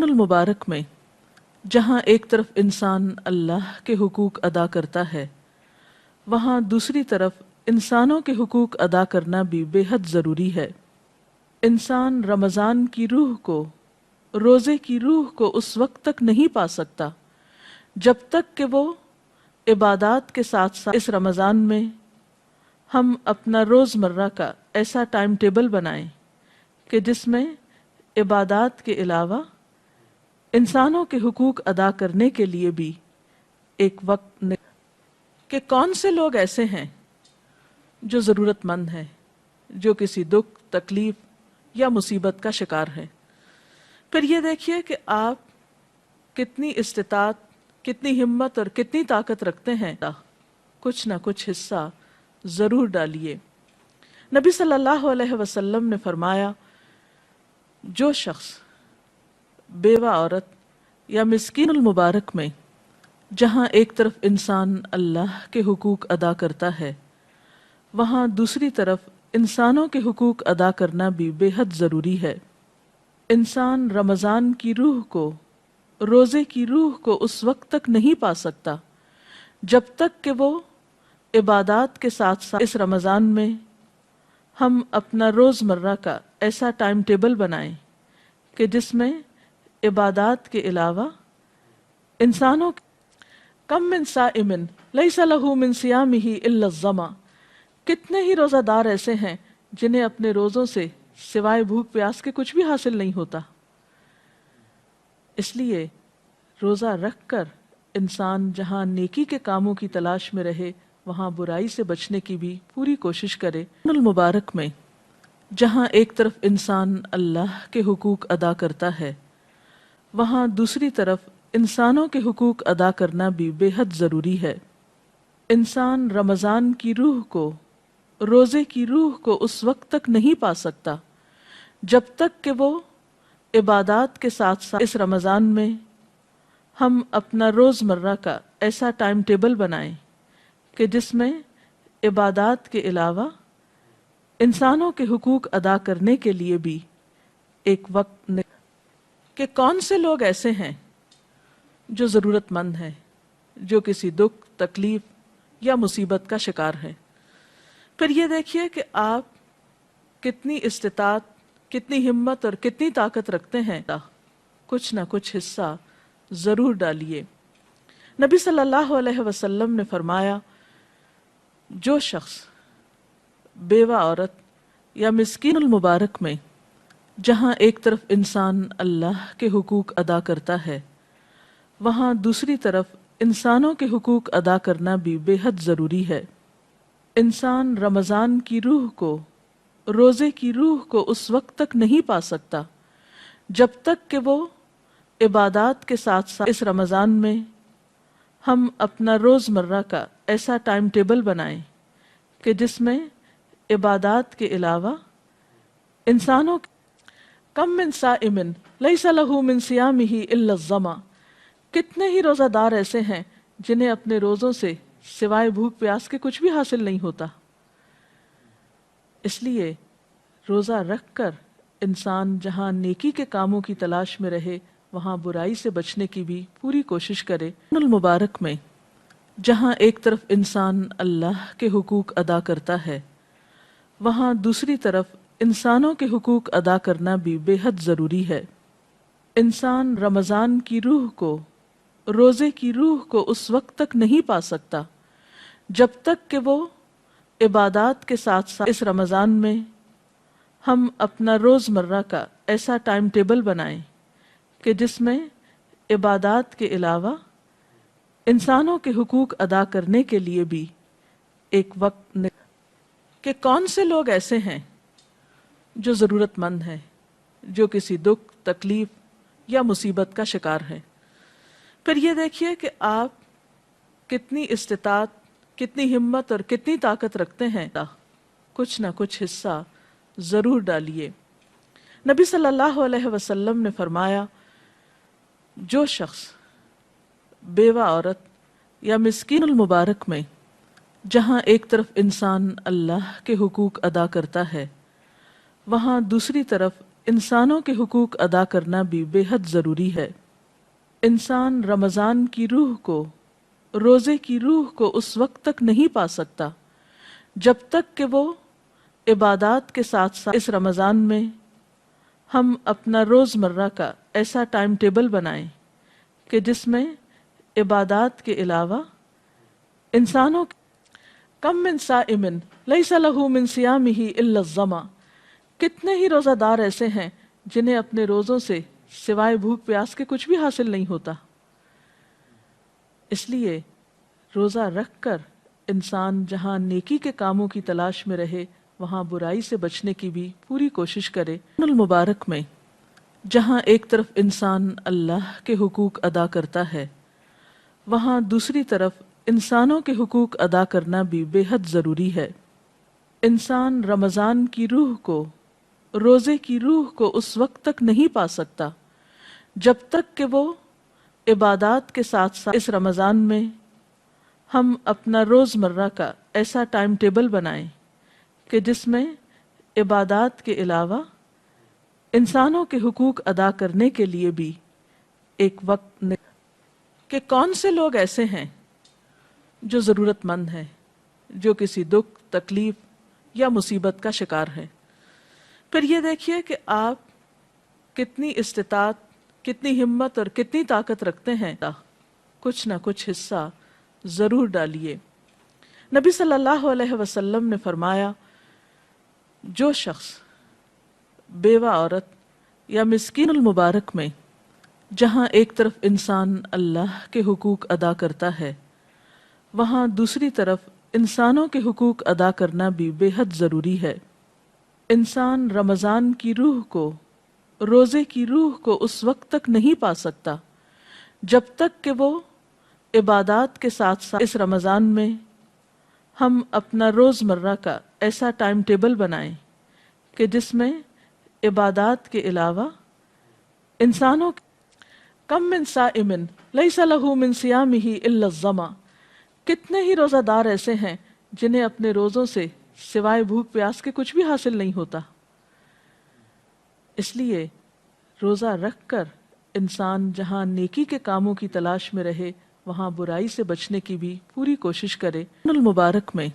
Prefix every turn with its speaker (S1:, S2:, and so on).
S1: المبارک میں جہاں ایک طرف انسان اللہ کے حقوق ادا کرتا ہے، وہاں دوسری طرف انسانوں کے حقوق ادا کرنا بھی بے حد ضروری ہے۔ انسان رمضان کی روح کو، روزے کی روح کو اس وقت تک نہیں پا سکتا جب تک کہ وہ عبادات کے ساتھ ساتھ اس رمضان میں ہم اپنا روزمرہ کا ایسا ٹائم ٹیبل بنائیں کہ جس میں عبادات کے علاوہ انسانوں کے حقوق ادا کرنے کے لیے بھی ایک وقت کہ کون سے لوگ ایسے ہیں جو ضرورت مند ہیں، جو کسی دکھ، تکلیف یا مصیبت کا شکار ہے۔ پھر یہ دیکھیے کہ آپ کتنی استطاعت، کتنی ہمت اور کتنی طاقت رکھتے ہیں، کچھ نہ کچھ حصہ ضرور ڈالیے۔ نبی صلی اللہ علیہ وسلم نے فرمایا، جو شخص بیوہ عورت یا مسکین المبارک میں جہاں ایک طرف انسان اللہ کے حقوق ادا کرتا ہے، وہاں دوسری طرف انسانوں کے حقوق ادا کرنا بھی بے حد ضروری ہے۔ انسان رمضان کی روح کو، روزے کی روح کو اس وقت تک نہیں پا سکتا جب تک کہ وہ عبادات کے ساتھ ساتھ اس رمضان میں ہم اپنا روزمرہ کا ایسا ٹائم ٹیبل بنائیں کہ جس میں عبادات کے علاوہ انسانوں کم من صائم لیس لہ من صیامہ الا الظما، کتنے ہی روزہ دار ایسے ہیں جنہیں اپنے روزوں سے سوائے بھوک پیاس کے کچھ بھی حاصل نہیں ہوتا۔ اس لیے روزہ رکھ کر انسان جہاں نیکی کے کاموں کی تلاش میں رہے، وہاں برائی سے بچنے کی بھی پوری کوشش کرے۔ المبارک میں جہاں ایک طرف انسان اللہ کے حقوق ادا کرتا ہے، وہاں دوسری طرف انسانوں کے حقوق ادا کرنا بھی بے حد ضروری ہے۔ انسان رمضان کی روح کو، روزے کی روح کو اس وقت تک نہیں پا سکتا جب تک کہ وہ عبادات کے ساتھ ساتھ اس رمضان میں ہم اپنا روزمرہ کا ایسا ٹائم ٹیبل بنائیں کہ جس میں عبادات کے علاوہ انسانوں کے حقوق ادا کرنے کے لیے بھی ایک وقت کہ کون سے لوگ ایسے ہیں جو ضرورت مند ہیں، جو کسی دکھ، تکلیف یا مصیبت کا شکار ہے۔ پھر یہ دیکھیے کہ آپ کتنی استطاعت، کتنی ہمت اور کتنی طاقت رکھتے ہیں، کچھ نہ کچھ حصہ ضرور ڈالیے۔ نبی صلی اللہ علیہ وسلم نے فرمایا، جو شخص بیوہ عورت یا مسکین المبارک میں جہاں ایک طرف انسان اللہ کے حقوق ادا کرتا ہے، وہاں دوسری طرف انسانوں کے حقوق ادا کرنا بھی بے حد ضروری ہے۔ انسان رمضان کی روح کو، روزے کی روح کو اس وقت تک نہیں پا سکتا جب تک کہ وہ عبادات کے ساتھ ساتھ اس رمضان میں ہم اپنا روزمرہ کا ایسا ٹائم ٹیبل بنائیں کہ جس میں عبادات کے علاوہ انسانوں کم من صائم لیس لہ من صیامہ الا الظما، کتنے ہی روزہ دار ایسے ہیں جنہیں اپنے روزوں سے سوائے بھوک پیاس کے کچھ بھی حاصل نہیں ہوتا۔ اس لیے روزہ رکھ کر انسان جہاں نیکی کے کاموں کی تلاش میں رہے، وہاں برائی سے بچنے کی بھی پوری کوشش کرے۔ المبارک میں جہاں ایک طرف انسان اللہ کے حقوق ادا کرتا ہے، وہاں دوسری طرف انسانوں کے حقوق ادا کرنا بھی بے حد ضروری ہے۔ انسان رمضان کی روح کو، روزے کی روح کو اس وقت تک نہیں پا سکتا جب تک کہ وہ عبادات کے ساتھ ساتھ اس رمضان میں ہم اپنا روزمرہ کا ایسا ٹائم ٹیبل بنائیں کہ جس میں عبادات کے علاوہ انسانوں کے حقوق ادا کرنے کے لیے بھی ایک وقت کہ کون سے لوگ ایسے ہیں جو ضرورت مند ہیں، جو کسی دکھ، تکلیف یا مصیبت کا شکار ہے۔ پھر یہ دیکھیے کہ آپ کتنی استطاعت، کتنی ہمت اور کتنی طاقت رکھتے ہیں، کچھ نہ کچھ حصہ ضرور ڈالیے۔ نبی صلی اللہ علیہ وسلم نے فرمایا، جو شخص بیوہ عورت یا مسکین المبارک میں جہاں ایک طرف انسان اللہ کے حقوق ادا کرتا ہے، وہاں دوسری طرف انسانوں کے حقوق ادا کرنا بھی بے حد ضروری ہے۔ انسان رمضان کی روح کو، روزے کی روح کو اس وقت تک نہیں پا سکتا جب تک کہ وہ عبادات کے ساتھ ساتھ اس رمضان میں ہم اپنا روزمرہ کا ایسا ٹائم ٹیبل بنائیں کہ جس میں عبادات کے علاوہ انسانوں کم من صائم لیس لہ من صیامہ الا الظما، کتنے ہی روزہ دار ایسے ہیں جنہیں اپنے روزوں سے سوائے بھوک پیاس کے کچھ بھی حاصل نہیں ہوتا۔ اس لیے روزہ رکھ کر انسان جہاں نیکی کے کاموں کی تلاش میں رہے وہاں برائی سے بچنے کی بھی پوری کوشش کرے۔ المبارک میں جہاں ایک طرف انسان اللہ کے حقوق ادا کرتا ہے، وہاں دوسری طرف انسانوں کے حقوق ادا کرنا بھی بے حد ضروری ہے۔ انسان رمضان کی روح کو، روزے کی روح کو اس وقت تک نہیں پا سکتا جب تک کہ وہ عبادات کے ساتھ ساتھ اس رمضان میں ہم اپنا روزمرہ کا ایسا ٹائم ٹیبل بنائیں کہ جس میں عبادات کے علاوہ انسانوں کے حقوق ادا کرنے کے لیے بھی ایک وقت کہ کون سے لوگ ایسے ہیں جو ضرورت مند ہیں، جو کسی دکھ، تکلیف یا مصیبت کا شکار ہیں۔ پھر یہ دیکھیے کہ آپ کتنی استطاعت، کتنی ہمت اور کتنی طاقت رکھتے ہیں، کچھ نہ کچھ حصہ ضرور ڈالیے۔ نبی صلی اللہ علیہ وسلم نے فرمایا، جو شخص بیوہ عورت یا مسکین المبارک میں جہاں ایک طرف انسان اللہ کے حقوق ادا کرتا ہے، وہاں دوسری طرف انسانوں کے حقوق ادا کرنا بھی بے حد ضروری ہے۔ انسان رمضان کی روح کو، روزے کی روح کو اس وقت تک نہیں پا سکتا جب تک کہ وہ عبادات کے ساتھ ساتھ اس رمضان میں ہم اپنا روزمرہ کا ایسا ٹائم ٹیبل بنائیں کہ جس میں عبادات کے علاوہ انسانوں کم من صائم لیس لہ من صیامہ الا الظما، کتنے ہی روزہ دار ایسے ہیں جنہیں اپنے روزوں سے سوائے بھوک پیاس کے کچھ بھی حاصل نہیں ہوتا۔ اس لیے روزہ رکھ کر انسان جہاں نیکی کے کاموں کی تلاش میں رہے وہاں برائی سے بچنے کی بھی پوری کوشش کرے۔ المبارک میں